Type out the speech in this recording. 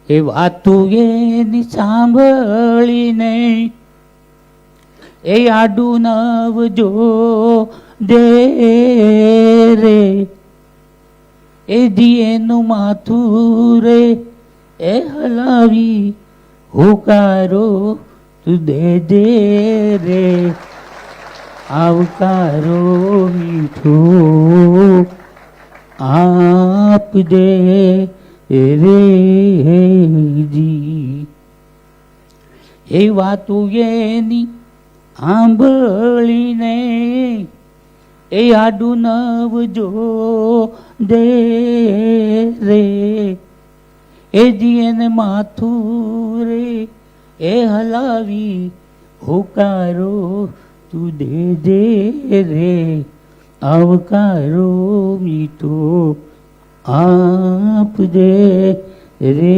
એ વાતું એની સાંભળીને એ આડું નવજો દે રે, એ જીએનું માથું રે એ હલાવી હુકારો તું દે દે રે, આવકારો મીઠો આપજે રે જી. એ વાતું એની આંભળીને એ આડું નવજો દે રે, એ જીએને માથું રે એ હલાવી હુકારો તું દે દે રે, આવકારો મીઠો આપજે રે